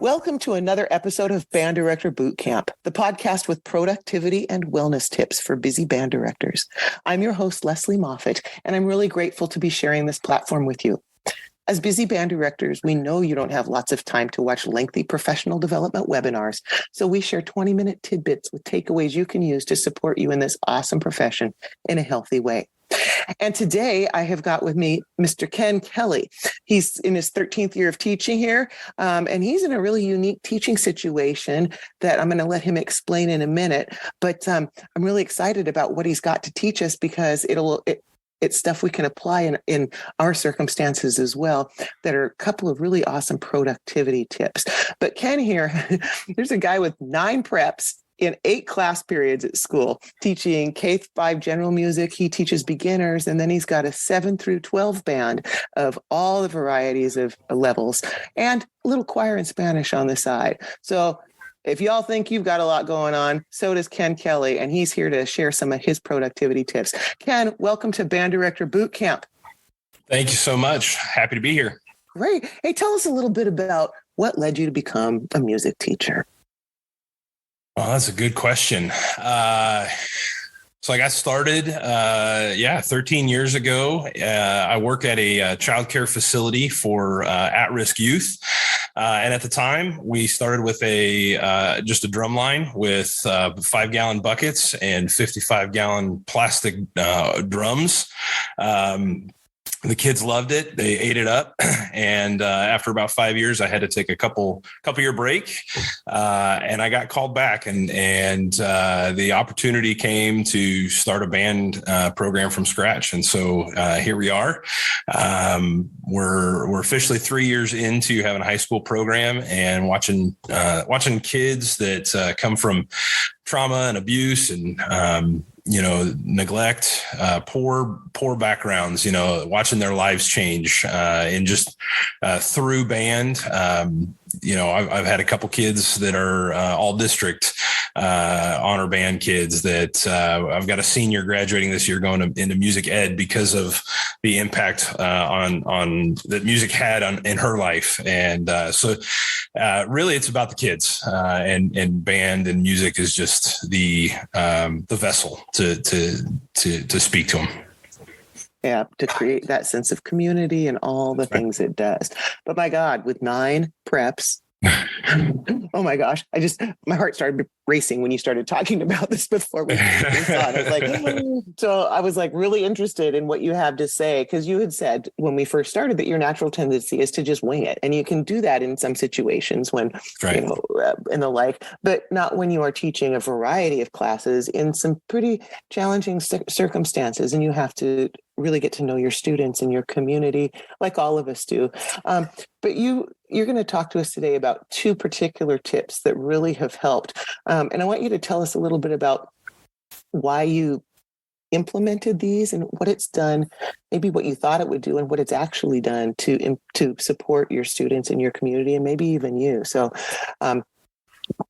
Welcome to another episode of Band Director Boot Camp, the podcast with productivity and wellness tips for busy band directors. I'm your host, Lesley Moffat, and I'm really grateful to be sharing this platform with you. As busy band directors, we know you don't have lots of time to watch lengthy professional development webinars, so we share 20-minute tidbits with takeaways you can use to support you in this awesome profession in a healthy way. And today I have got with me Mr. Ken Kelly. He's in his 13th year of teaching here, and he's in a really unique teaching situation that I'm going to let him explain in a minute. But I'm really excited about what he's got to teach us because it's stuff we can apply in our circumstances as well that are a couple of really awesome productivity tips. But Ken here, there's a guy with 9 preps in 8 class periods at school, teaching K-5 general music. He teaches beginners, and then he's got a 7 through 12 band of all the varieties of levels and a little choir in Spanish on the side. So if y'all think you've got a lot going on, so does Ken Kelly, and he's here to share some of his productivity tips. Ken, welcome to Band Director Boot Camp. Thank you so much. Happy to be here. Great. Hey, tell us a little bit about what led you to become a music teacher. Well, that's a good question. So I got started, 13 years ago. I work at a childcare facility for at-risk youth. And at the time, we started with just a drum line with 5-gallon buckets and 55-gallon plastic drums. The kids loved it. They ate it up. And after about 5 years, I had to take a couple year break. And I got called back and the opportunity came to start a band program from scratch. And so here we are. We're officially 3 years into having a high school program and watching kids that come from trauma and abuse and neglect, poor backgrounds, watching their lives change, and just through band. I've had a couple kids that are all district honor band kids that I've got a senior graduating this year going into music ed because of the impact on that music had in her life. And so really it's about the kids, and band and music is just the vessel to speak to them. Yeah, to create that sense of community and all the things it does. But my God, with 9 preps, oh my gosh, my heart started racing when you started talking about this before we started. I was like really interested in what you have to say, because you had said when we first started that your natural tendency is to just wing it. And you can do that in some situations when, right, and the like, but not when you are teaching a variety of classes in some pretty challenging circumstances. And you have to really get to know your students and your community like all of us do. But you're going to talk to us today about 2 particular tips that really have helped. And I want you to tell us a little bit about why you implemented these and what it's done, maybe what you thought it would do and what it's actually done to support your students and your community and maybe even you. So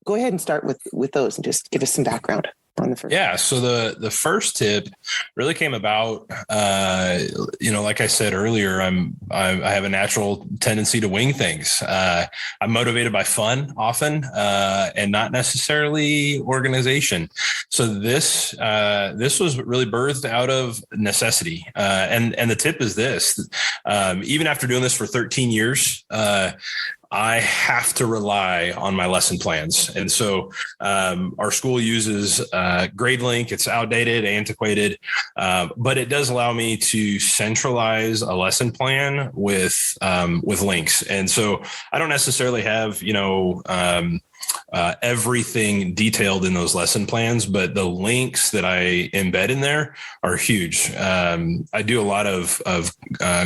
go ahead and start with those and just give us some background on the first. Yeah. So the first tip really came about, like I said earlier, I have a natural tendency to wing things. I'm motivated by fun often, and not necessarily organization. So this was really birthed out of necessity. And the tip is this, even after doing this for 13 years, I have to rely on my lesson plans. And so our school uses GradeLink. It's outdated, antiquated, but it does allow me to centralize a lesson plan with links. And so I don't necessarily have, everything detailed in those lesson plans, but the links that I embed in there are huge. I do a lot of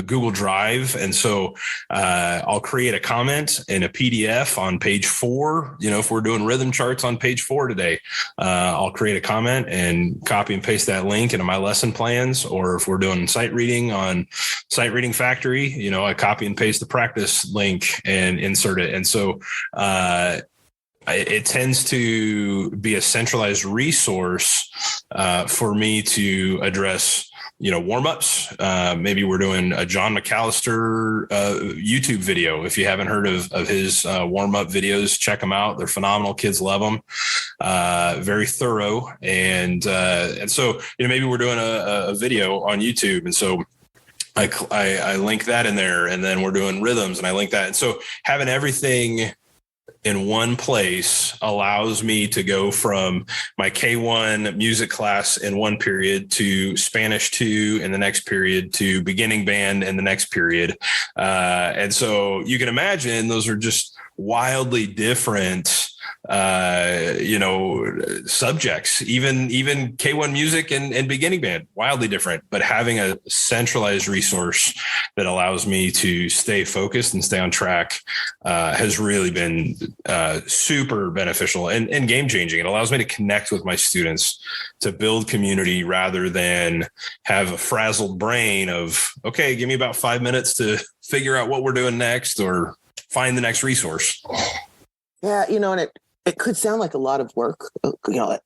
Google Drive. And so I'll create a comment in a PDF on page 4. If we're doing rhythm charts on page 4 today, I'll create a comment and copy and paste that link into my lesson plans. Or if we're doing sight reading on Sight Reading Factory, I copy and paste the practice link and insert it. And so it tends to be a centralized resource for me to address warm-ups. Maybe we're doing a John McAllister YouTube video. If you haven't heard of his warm-up videos, check them out. They're phenomenal. Kids love them. Very thorough. And so, maybe we're doing a video on YouTube. And so I link that in there, and then we're doing rhythms and I link that. And so having everything in one place allows me to go from my K1 music class in one period to Spanish 2 in the next period to beginning band in the next period. And so you can imagine those are just wildly different subjects, even K1 music and beginning band, wildly different, but having a centralized resource that allows me to stay focused and stay on track has really been super beneficial and game changing. It allows me to connect with my students, to build community rather than have a frazzled brain of, okay, give me about 5 minutes to figure out what we're doing next or find the next resource. Yeah, and it could sound like a lot of work,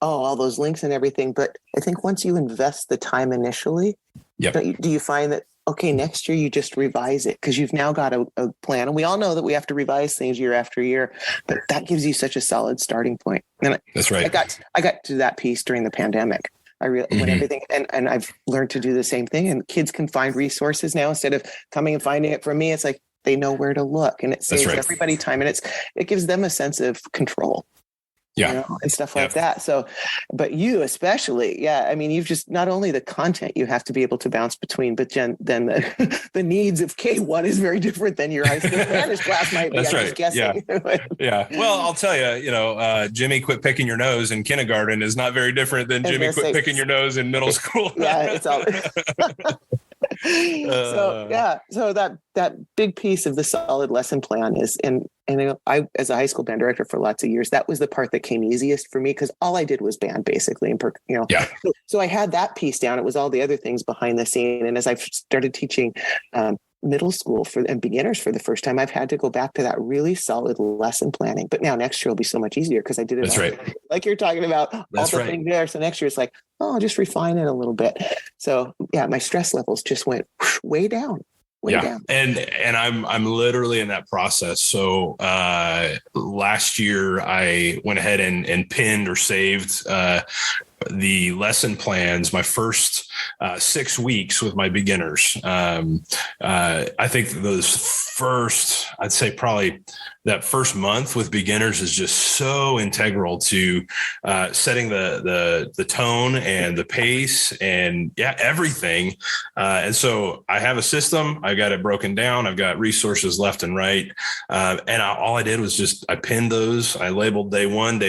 all those links and everything. But I think once you invest the time initially, do you find that, okay, next year you just revise it because you've now got a plan. And we all know that we have to revise things year after year, but that gives you such a solid starting point. And that's right. I got to that piece during the pandemic. When everything, and I've learned to do the same thing, and kids can find resources now instead of coming and finding it from me. It's like, they know where to look, and it saves everybody time, and it gives them a sense of control. And stuff like that. So, but you especially, you've just not only the content you have to be able to bounce between, but then the needs of K1 is very different than your high school Spanish class might be. That's right. Just guessing. Yeah. Well, I'll tell you, Jimmy quit picking your nose in kindergarten is not very different than Jimmy quit picking your nose in middle school. It's all. So that big piece of the solid lesson plan is, and I, as a high school band director for lots of years, that was the part that came easiest for me because all I did was band basically. So I had that piece down. It was all the other things behind the scene. And as I've started teaching middle school and beginners for the first time, I've had to go back to that really solid lesson planning. But now next year will be so much easier because I did it. That's right. Like you're talking about all the things there. So next year it's like, I'll just refine it a little bit. So my stress levels just went way down. Down. And I'm literally in that process. So last year I went ahead and pinned or saved the lesson plans, my first 6 weeks with my beginners. I think those first, I'd say probably that first month with beginners is just so integral to setting the tone and the pace and everything. And so I have a system. I got it broken down. I've got resources left and right. And all I did was I pinned those. I labeled day one,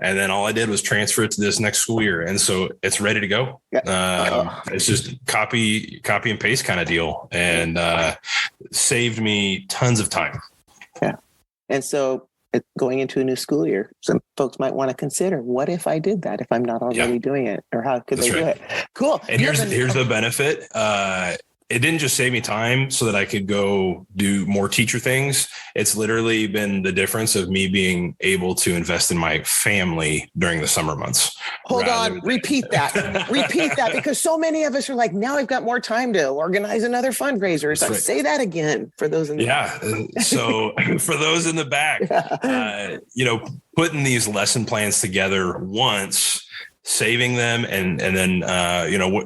and then all I did was transfer it to this next school year. And so it's ready to go. It's just copy and paste kind of deal, and saved me tons of time. Yeah. And so going into a new school year, some folks might want to consider, what if I did that if I'm not already doing it, or how could they do it? Cool. And here's the benefit. It didn't just save me time so that I could go do more teacher things. It's literally been the difference of me being able to invest in my family during the summer months. Hold on. Repeat that, because so many of us are like, now I've got more time to organize another fundraiser. So say that again for those in the back. So for those in the back, putting these lesson plans together once, saving them and then,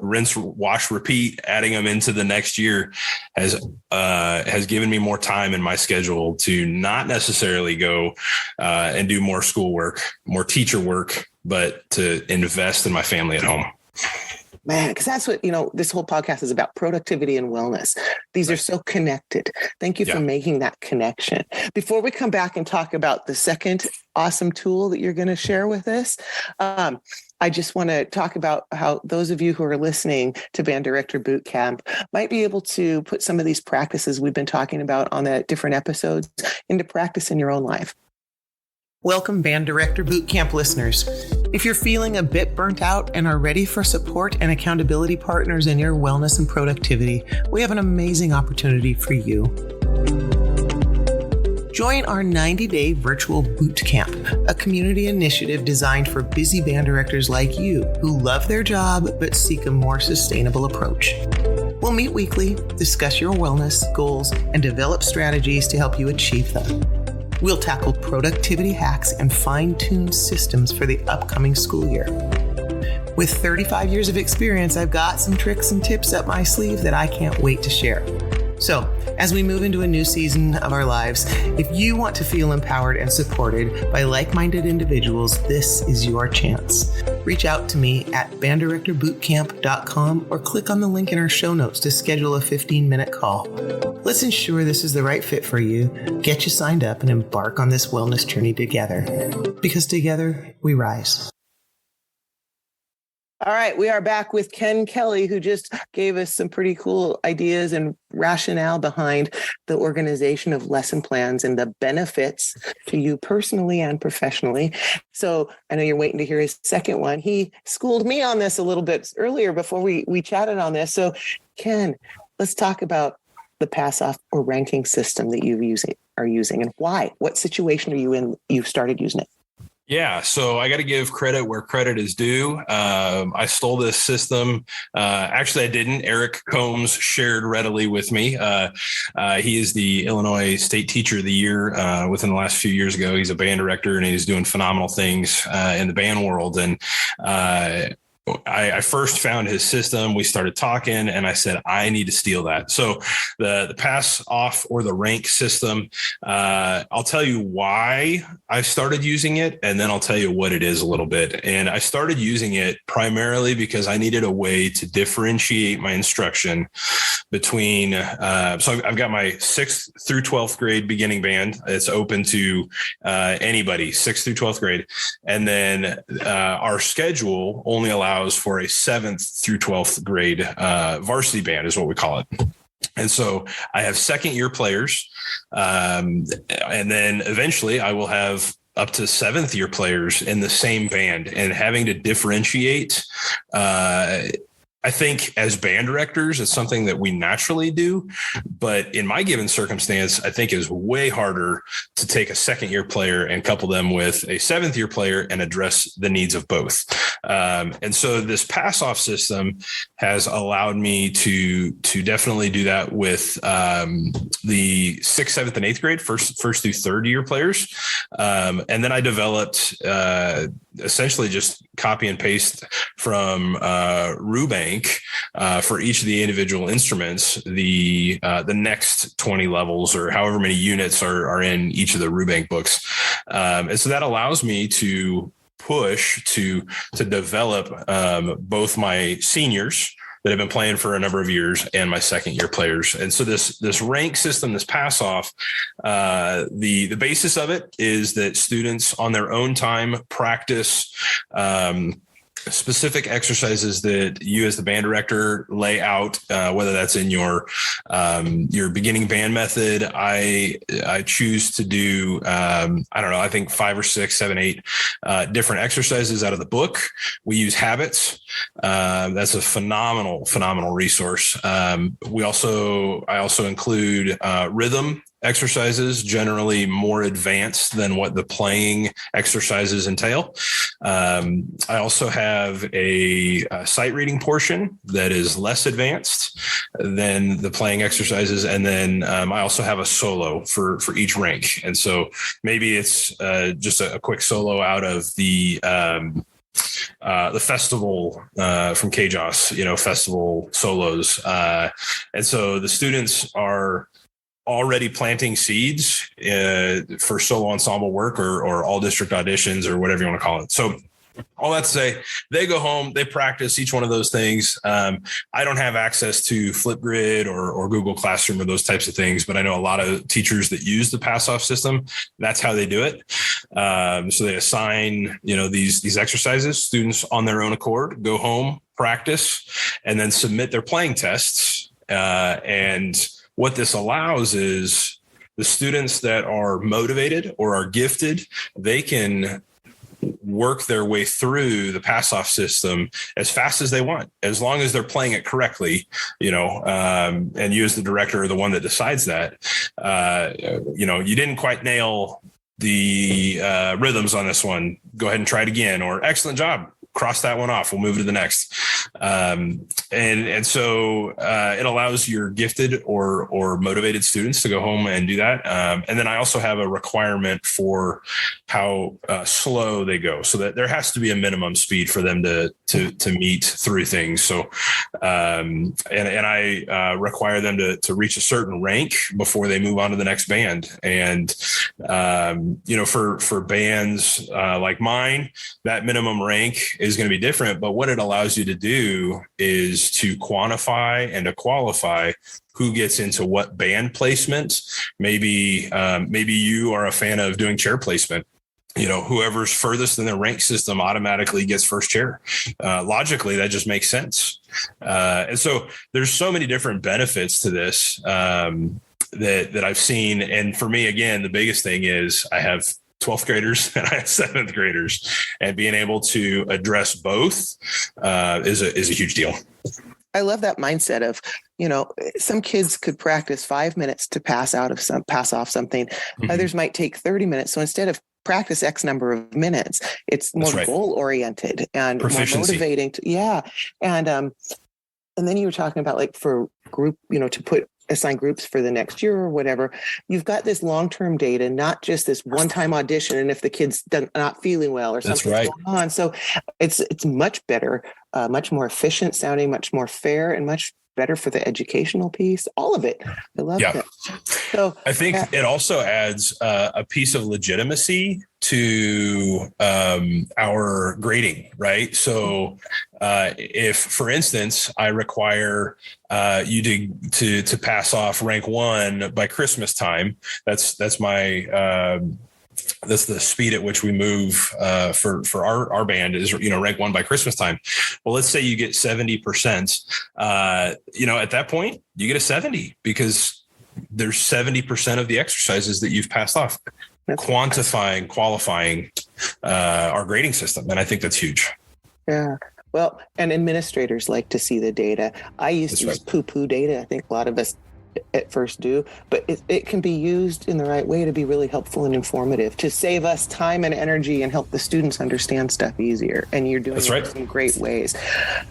rinse, wash, repeat, adding them into the next year has given me more time in my schedule to not necessarily go and do more schoolwork, more teacher work, but to invest in my family at home. Man, because that's what, this whole podcast is about, productivity and wellness. These are so connected. Thank you for making that connection. Before we come back and talk about the second awesome tool that you're going to share with us, I just want to talk about how those of you who are listening to Band Director Bootcamp might be able to put some of these practices we've been talking about on the different episodes into practice in your own life. Welcome, Band Director Bootcamp listeners. If you're feeling a bit burnt out and are ready for support and accountability partners in your wellness and productivity, we have an amazing opportunity for you. Join our 90-day virtual boot camp, a community initiative designed for busy band directors like you who love their job but seek a more sustainable approach. We'll meet weekly, discuss your wellness goals, and develop strategies to help you achieve them. We'll tackle productivity hacks and fine-tune systems for the upcoming school year. With 35 years of experience, I've got some tricks and tips up my sleeve that I can't wait to share. So, as we move into a new season of our lives, if you want to feel empowered and supported by like-minded individuals, this is your chance. Reach out to me at banddirectorbootcamp.com or click on the link in our show notes to schedule a 15-minute call. Let's ensure this is the right fit for you, get you signed up, and embark on this wellness journey together. Because together, we rise. All right, we are back with Ken Kelly, who just gave us some pretty cool ideas and rationale behind the organization of lesson plans and the benefits to you personally and professionally. So I know you're waiting to hear his second one. He schooled me on this a little bit earlier before we chatted on this. So Ken, let's talk about the pass-off or ranking system that you are using and why. What situation are you in? You've started using it. Yeah, so I got to give credit where credit is due. I stole this system. Actually, I didn't. Eric Combs shared readily with me. He is the Illinois State Teacher of the Year within the last few years ago. He's a band director and he's doing phenomenal things in the band world. And I first found his system. We started talking and I said, I need to steal that. So the pass off or the rank system, I'll tell you why I started using it. And then I'll tell you what it is a little bit. And I started using it primarily because I needed a way to differentiate my instruction between, so I've got my 6th through 12th grade beginning band. It's open to anybody, 6th through 12th grade. And then our schedule only allows for a 7th through 12th grade varsity band is what we call it. And so I have second year players. And then eventually I will have up to 7th year players in the same band, and having to differentiate, I think as band directors, it's something that we naturally do, but in my given circumstance, I think is way harder to take a second year player and couple them with a 7th year player and address the needs of both. And so this pass off system has allowed me to definitely do that with the 6th, 7th, and 8th grade, first through 3rd year players. And then I developed essentially just copy and paste from Rubank for each of the individual instruments, the next 20 levels or however many units are in each of the Rubank books. And so that allows me to push to develop both my seniors that have been playing for a number of years and my second year players. And so this rank system, this pass off, the basis of it is that students on their own time practice specific exercises that you as the band director lay out, whether that's in your beginning band method. I choose to do, I think 5 or 6, 7, 8 different exercises out of the book. We use Habits. That's a phenomenal resource. I also include rhythm exercises, generally more advanced than what the playing exercises entail. I also have a sight reading portion that is less advanced than the playing exercises. And then I also have a solo for each rank. And so maybe it's just a quick solo out of the festival from KJOS, festival solos. And so the students are already planting seeds for solo ensemble work or all district auditions or whatever you want to call it. So all that to say, they go home, they practice each one of those things. I don't have access to Flipgrid or Google Classroom or those types of things, but I know a lot of teachers that use the pass-off system. That's how they do it. So they assign, these exercises, students on their own accord, go home, practice, and then submit their playing tests. And what this allows is the students that are motivated or are gifted, they can work their way through the pass off system as fast as they want, as long as they're playing it correctly, and you as the director are the one that decides that. You didn't quite nail the rhythms on this one. Go ahead and try it again, or excellent job. Cross that one off. We'll move to the next. And so it allows your gifted or motivated students to go home and do that. And then I also have a requirement for how slow they go, so that there has to be a minimum speed for them to meet through things. So and I require them to reach a certain rank before they move on to the next band. And for bands like mine, that minimum rank is going to be different, but what it allows you to do is to quantify and to qualify who gets into what band placement. Maybe you are a fan of doing chair placement. Whoever's furthest in the rank system automatically gets first chair. Logically, that just makes sense. And so there's so many different benefits to this that I've seen. And for me, again, the biggest thing is I have 12th graders and I have 7th graders, and being able to address both is a huge deal. I love that mindset of, some kids could practice 5 minutes to pass off something. Mm-hmm. Others might take 30 minutes. So instead of practice X number of minutes, it's more goal oriented and more motivating. And then you were talking about, like, for group, to assign groups for the next year or whatever. You've got this long-term data, not just this one-time audition. And if the kid's not feeling well or something's going on. So it's much better, much more efficient sounding, much more fair, and much better for the educational piece. All of it. I love that. So I think it also adds a piece of legitimacy to our grading, right? So if, for instance, I require you to pass off rank 1 by Christmas time, that's my that's the speed at which we move for our band is, rank 1 by Christmas time. Well, let's say you get 70%, at that point you get a 70 because there's 70% of the exercises that you've passed off. That's quantifying, qualifying our grading system. And I think that's huge. Yeah. Well, and administrators like to see the data. I used to use poo-poo data. I think a lot of us at first do, but it can be used in the right way to be really helpful and informative, to save us time and energy and help the students understand stuff easier. And you're doing it in some great ways.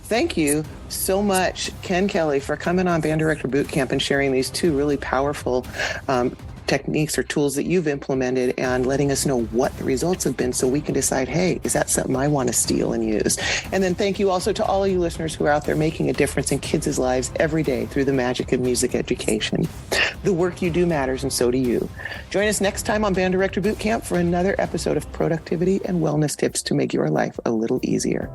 Thank you so much, Ken Kelly, for coming on Band Director Bootcamp and sharing these 2 really powerful techniques or tools that you've implemented, and letting us know what the results have been so we can decide, hey, is that something I want to steal and use? And then thank you also to all of you listeners who are out there making a difference in kids' lives every day through the magic of music education. The work you do matters, and so do you. Join us next time on Band Director Bootcamp for another episode of productivity and wellness tips to make your life a little easier.